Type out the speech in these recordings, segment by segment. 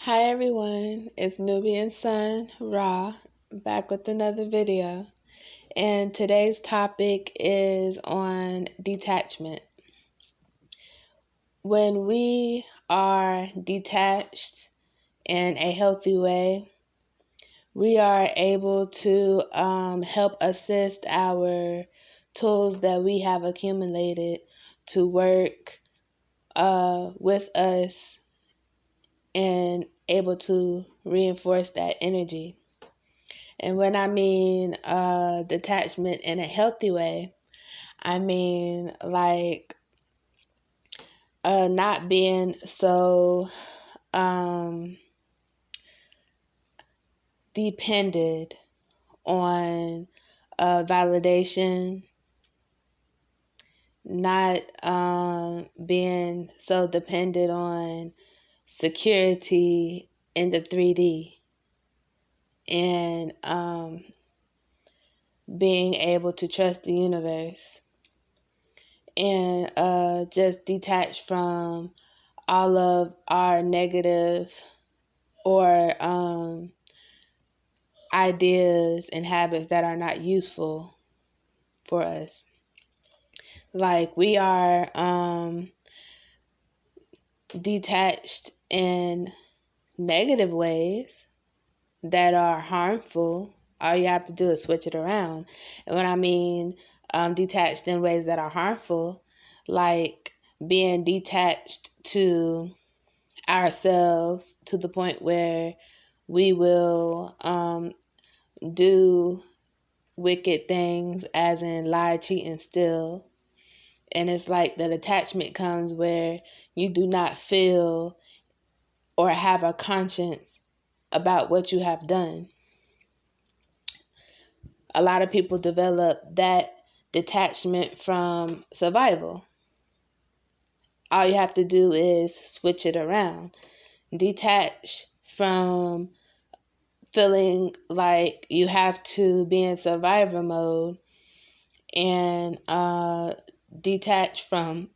Hi everyone, it's Nubian Sun Ra back with another video, and today's topic is on detachment. When we are detached in a healthy way, we are able to help assist our tools that we have accumulated to work with us and able to reinforce that energy. And when I mean detachment in a healthy way, I mean like not being so dependent on validation, not being so dependent on security in the 3D, and being able to trust the universe, and just detach from all of our negative or ideas and habits that are not useful for us. Like we are detached in negative ways that are harmful. All you have to do is switch it around. And when I mean detached in ways that are harmful, like being detached to ourselves to the point where we will do wicked things, as in lie, cheat, and steal. And it's like the detachment comes where you do not feel or have a conscience about what you have done. A lot of people develop that detachment from survival. All you have to do is switch it around. Detach from feeling like you have to be in survivor mode, and detach from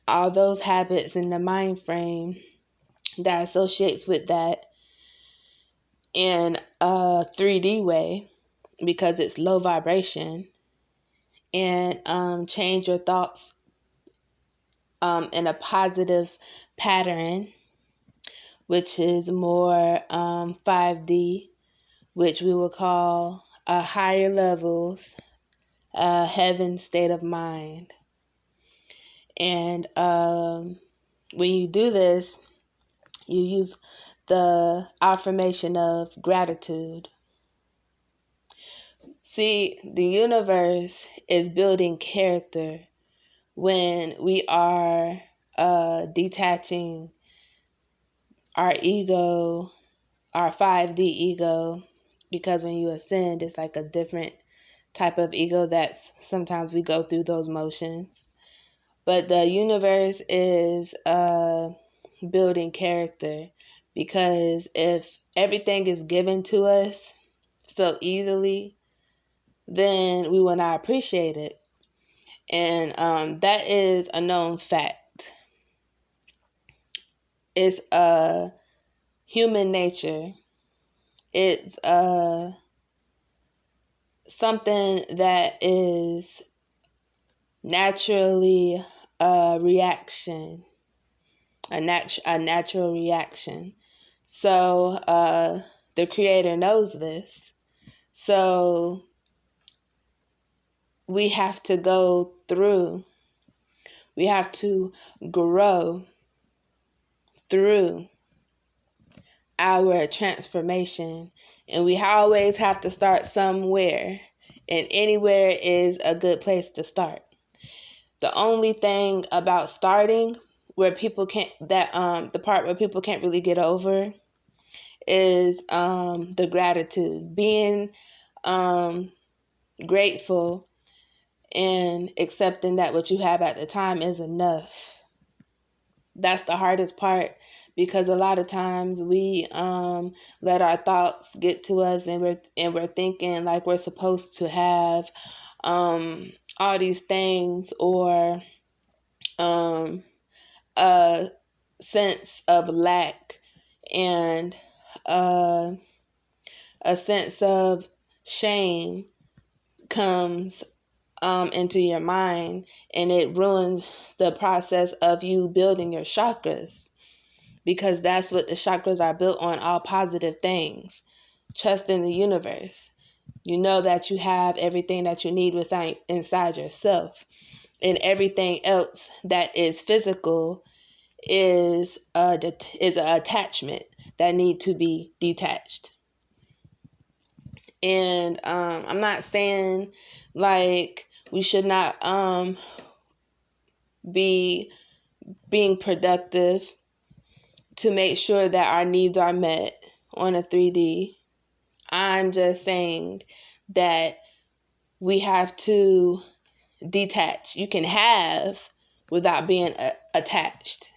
all those habits in the mind frame that associates with that in a 3D way, because it's low vibration, and change your thoughts in a positive pattern, which is more 5D, which we will call higher levels, heaven state of mind. And when you do this, you use the affirmation of gratitude. See, the universe is building character when we are detaching our ego, our 5D ego, because when you ascend, it's like a different type of ego that's sometimes we go through those motions. But the universe is building character, because if everything is given to us so easily, then we will not appreciate it. And that is a known fact. It's human nature. It's something that is naturally a reaction, a natural reaction. So the Creator knows this. So we have to go through. We have to grow through our transformation, and we always have to start somewhere, and anywhere is a good place to start. The only thing about starting where people can't, the part where people can't really get over, is the gratitude, being grateful and accepting that what you have at the time is enough. That's the hardest part, because a lot of times we let our thoughts get to us, and we're thinking like we're supposed to have all these things, or a sense of lack, and a sense of shame comes into your mind, and it ruins the process of you building your chakras, because that's what the chakras are built on, all positive things. Trust in the universe. You know that you have everything that you need within inside yourself, and everything else that is physical is an attachment that need to be detached. And I'm not saying like we should not be being productive to make sure that our needs are met on a 3D. I'm just saying that we have to detach. You can have without being attached,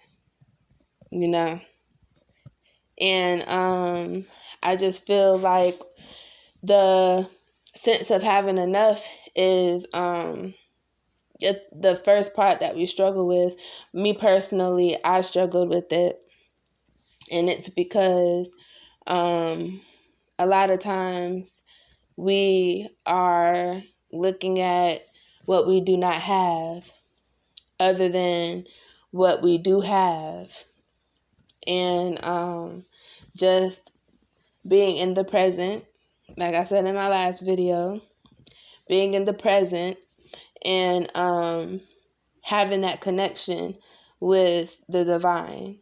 you know? And I just feel like the sense of having enough is the first part that we struggle with. Me personally, I struggled with it, and it's because a lot of times we are looking at what we do not have other than what we do have, and just being in the present, like I said in my last video, being in the present and having that connection with the divine,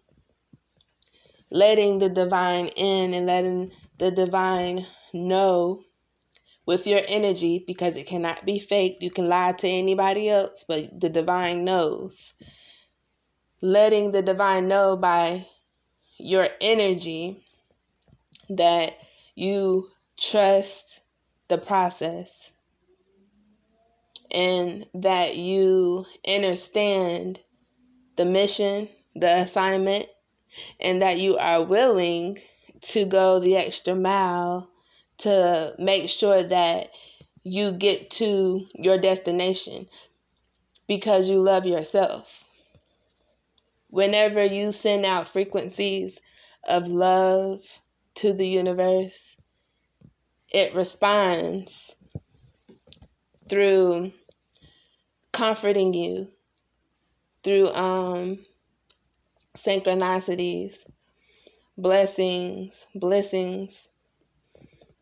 letting the divine in and letting the divine know with your energy, because it cannot be faked. You can lie to anybody else, but the divine knows. Letting the divine know by your energy that you trust the process and that you understand the mission, the assignment, and that you are willing to go the extra mile to make sure that you get to your destination because you love yourself. Whenever you send out frequencies of love to the universe, it responds through comforting you, through synchronicities, blessings,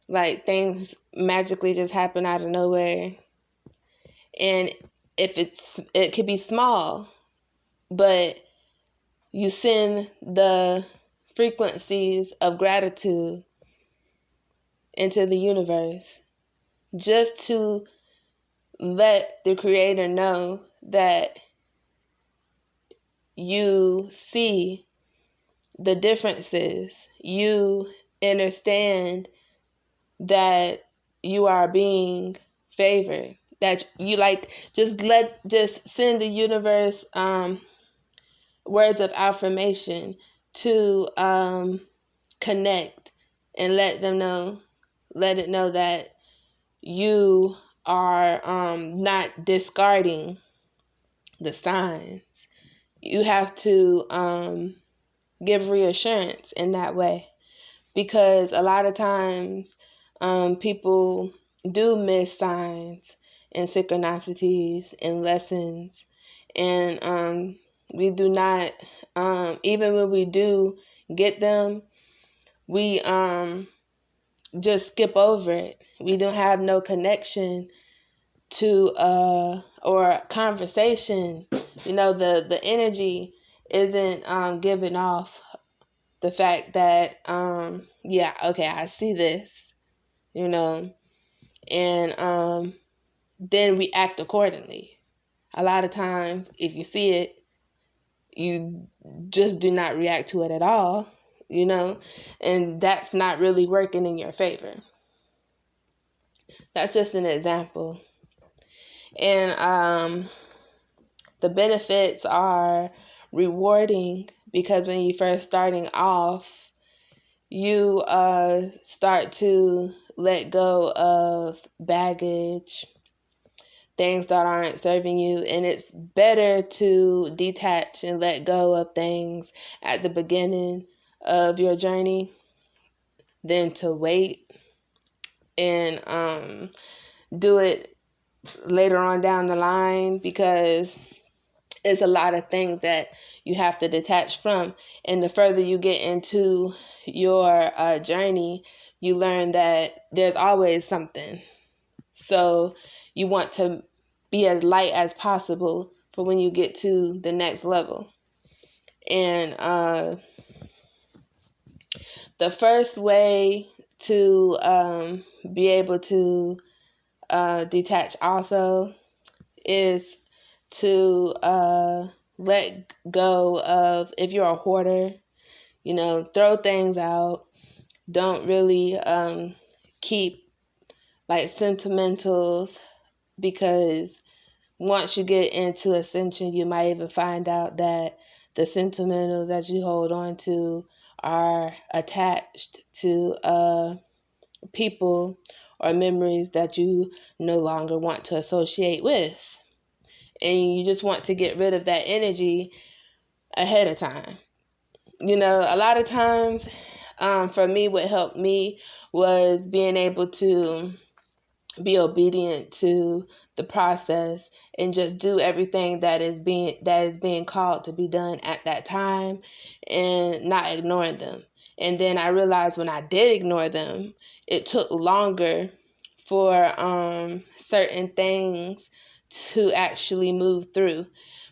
like things magically just happen out of nowhere. And it could be small, but you send the frequencies of gratitude into the universe just to let the Creator know that you see the differences. You understand that you are being favored. That you just send the universe words of affirmation to connect and let it know that you are not discarding the signs. You have to give reassurance in that way, because a lot of times people do miss signs and synchronicities and lessons, and we do not, even when we do get them, we just skip over it. We don't have no connection to or conversation. The energy isn't giving off the fact that yeah, okay, I see this, and then we act accordingly. A lot of times if you see it, you just do not react to it at all, and that's not really working in your favor. That's just an example. And the benefits are rewarding, because when you first starting off, you start to let go of baggage, things that aren't serving you, and it's better to detach and let go of things at the beginning of your journey than to wait and do it later on down the line, because it's a lot of things that you have to detach from. And the further you get into your journey, you learn that there's always something. So you want to be as light as possible for when you get to the next level. And the first way to be able to detach also is to let go of, if you're a hoarder, throw things out. Don't really keep like sentimentals, because once you get into ascension, you might even find out that the sentimentals that you hold on to are attached to people or memories that you no longer want to associate with. And you just want to get rid of that energy ahead of time. A lot of times, for me, what helped me was being able to be obedient to the process and just do everything that is being called to be done at that time, and not ignoring them. And then I realized when I did ignore them, it took longer for certain things to actually move through,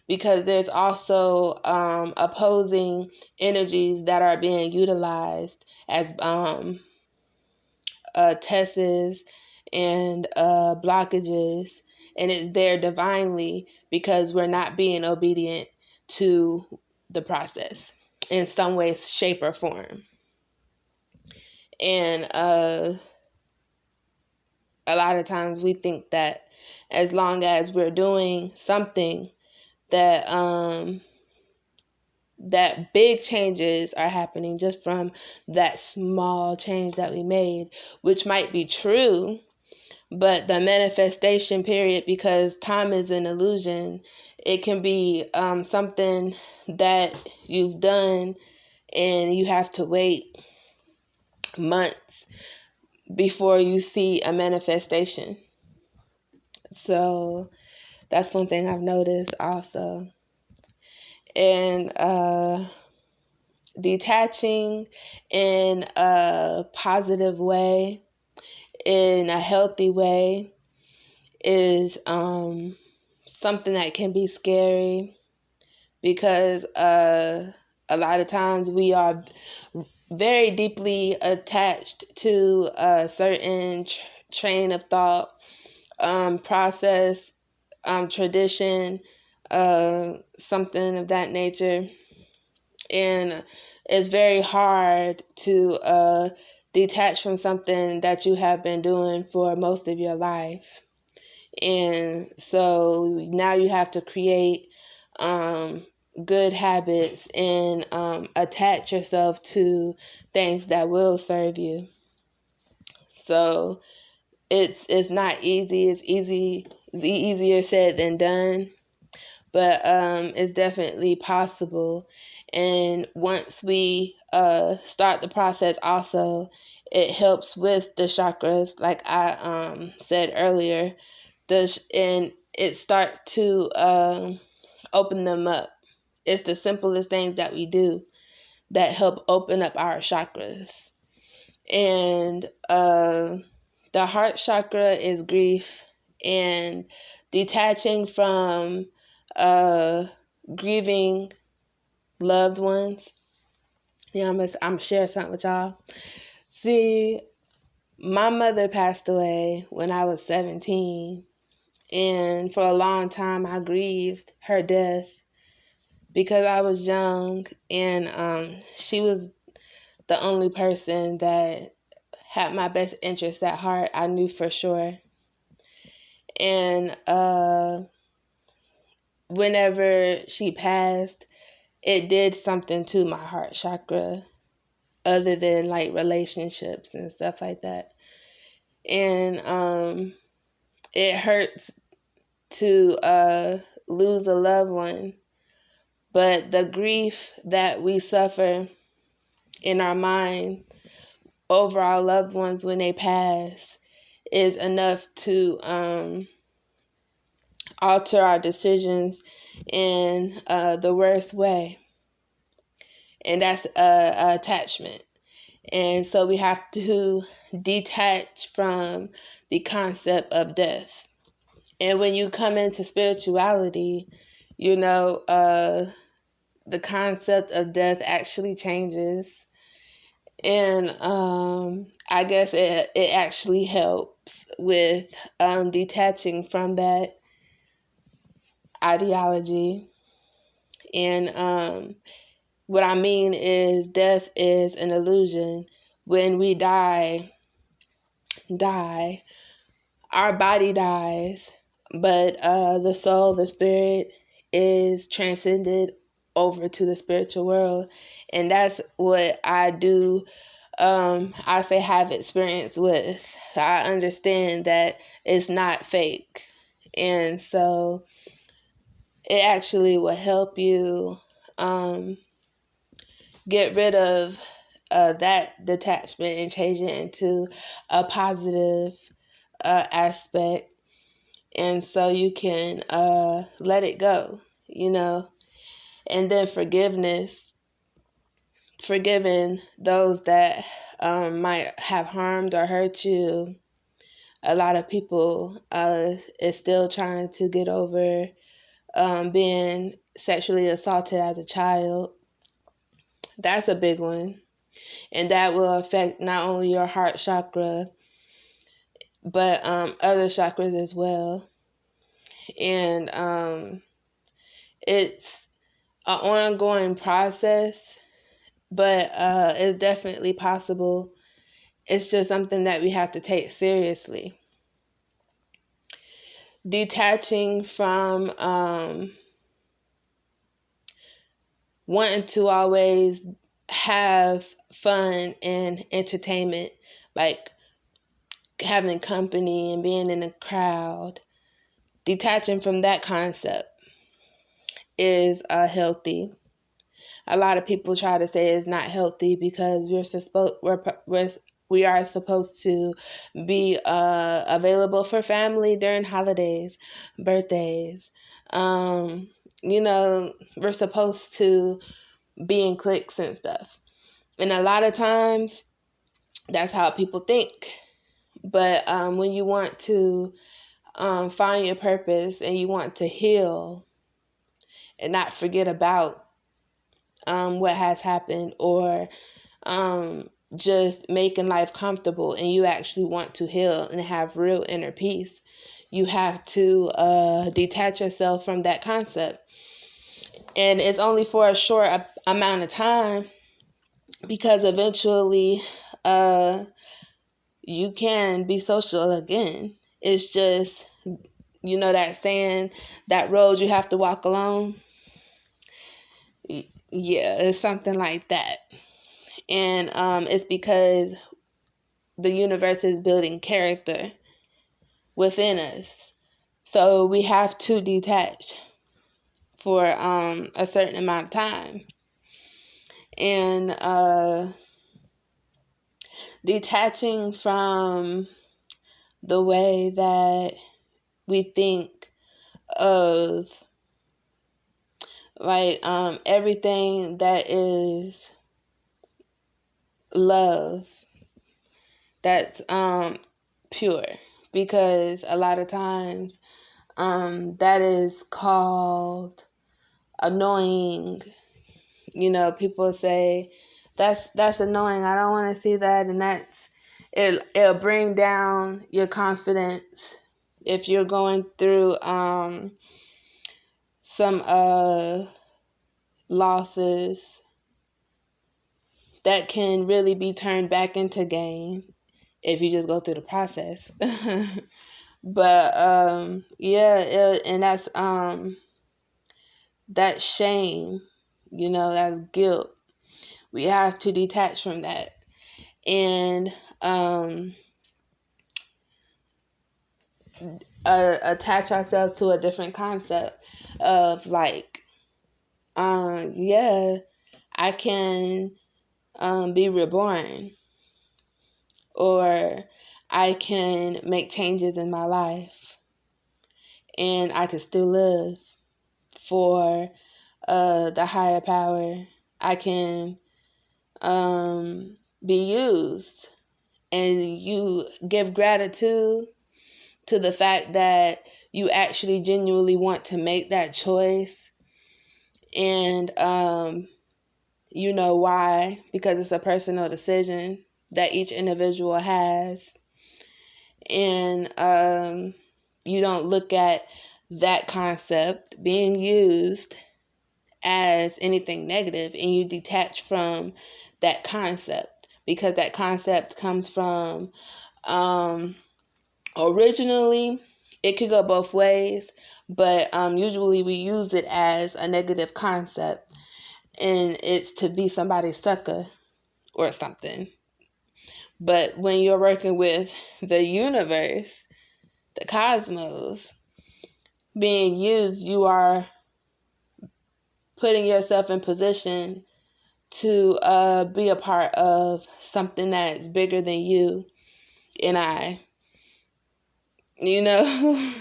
because there's also opposing energies that are being utilized as tests and blockages, and it's there divinely because we're not being obedient to the process in some way, shape, or form. And a lot of times we think that as long as we're doing something, that that big changes are happening just from that small change that we made, which might be true. But the manifestation period, because time is an illusion, it can be something that you've done and you have to wait months before you see a manifestation. So that's one thing I've noticed also. And detaching in a positive way, in a healthy way, is something that can be scary, because a lot of times we are very deeply attached to a certain train of thought, process, tradition, something of that nature. And it's very hard to detach from something that you have been doing for most of your life. And so now you have to create good habits and attach yourself to things that will serve you. So it's not easy. It's easier said than done, but it's definitely possible. And once we start the process, also it helps with the chakras, like I said earlier. And it starts to open them up. It's the simplest things that we do that help open up our chakras. And the heart chakra is grief, and detaching from grieving loved ones. Yeah, I'm share something with y'all. See, my mother passed away when I was 17. And for a long time, I grieved her death because I was young, and she was the only person that had my best interest at heart. I knew for sure. And whenever she passed, it did something to my heart chakra, other than like relationships and stuff like that. And it hurts to lose a loved one, but the grief that we suffer in our mind over our loved ones when they pass is enough to alter our decisions in the worst way. And that's attachment. And so we have to detach from the concept of death. And when you come into spirituality, the concept of death actually changes. And I guess it actually helps with detaching from that ideology. And what I mean is death is an illusion. When we die, our body dies, but the soul, the spirit, is transcended over to the spiritual world. And that's what I do. I say have experience with. So I understand that it's not fake. And so it actually will help you get rid of that detachment and change it into a positive aspect. And so you can let it go, And then forgiving those that might have harmed or hurt you. A lot of people is still trying to get over being sexually assaulted as a child. That's a big one. And that will affect not only your heart chakra, but other chakras as well. And it's an ongoing process, but it's definitely possible. It's just something that we have to take seriously. Detaching from wanting to always have fun and entertainment, like having company and being in a crowd. Detaching from that concept is healthy. A lot of people try to say it's not healthy because we are supposed to be available for family during holidays, birthdays. We're supposed to be in cliques and stuff. And a lot of times, that's how people think. But when you want to find your purpose and you want to heal and not forget about what has happened, or just making life comfortable, and you actually want to heal and have real inner peace, you have to detach yourself from that concept. And it's only for a short amount of time, because eventually you can be social again. It's just, that saying, that road you have to walk alone. Yeah, it's something like that. And it's because the universe is building character within us. So we have to detach for a certain amount of time. And detaching from the way that we think of, like, everything that is love, that's pure, because a lot of times that is called annoying. People say that's annoying, I don't want to see that, and it'll bring down your confidence if you're going through some losses that can really be turned back into gain if you just go through the process. But and that's shame, that's guilt. We have to detach from that and attach ourselves to a different concept of, like, I can be reborn, or I can make changes in my life and I can still live for the higher power. I can be used, and you give gratitude to the fact that you actually genuinely want to make that choice. And you know why? Because it's a personal decision that each individual has. And you don't look at that concept being used as anything negative, and you detach from that concept, because that concept comes from originally, it could go both ways, but usually we use it as a negative concept, and it's to be somebody's sucker or something. But when you're working with the universe, the cosmos being used, you are putting yourself in position to be a part of something that's bigger than you and I, you know?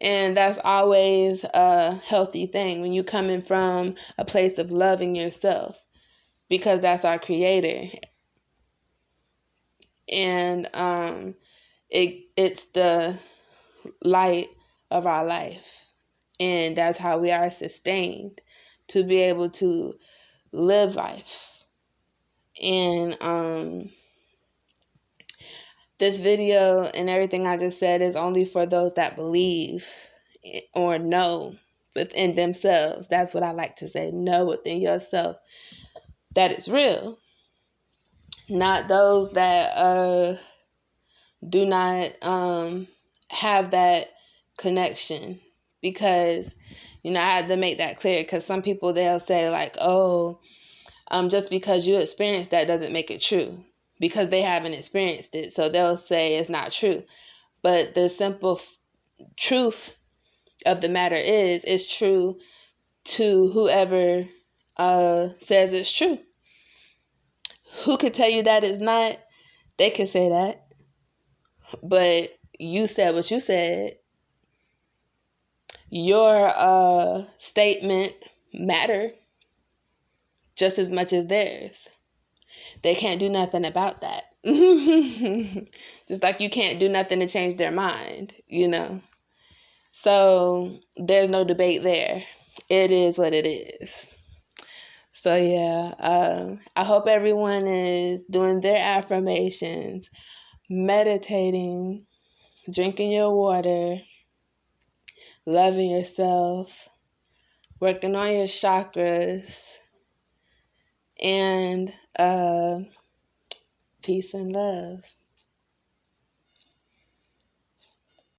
And that's always a healthy thing when you're coming from a place of loving yourself, because that's our creator. And it's the light of our life. And that's how we are sustained to be able to live life. And this video and everything I just said is only for those that believe or know within themselves. That's what I like to say. Know within yourself that it's real. Not those that do not have that connection. Because, I had to make that clear, because some people, they'll say like, oh, just because you experienced that doesn't make it true, because they haven't experienced it. So they'll say it's not true. But the simple truth of the matter is, it's true to whoever says it's true. Who could tell you that it's not? They can say that. But you said what you said. Your statement matter just as much as theirs. They can't do nothing about that. Just like you can't do nothing to change their mind, So there's no debate there. It is what it is. So yeah, I hope everyone is doing their affirmations, meditating, drinking your water, loving yourself, working on your chakras, and peace and love.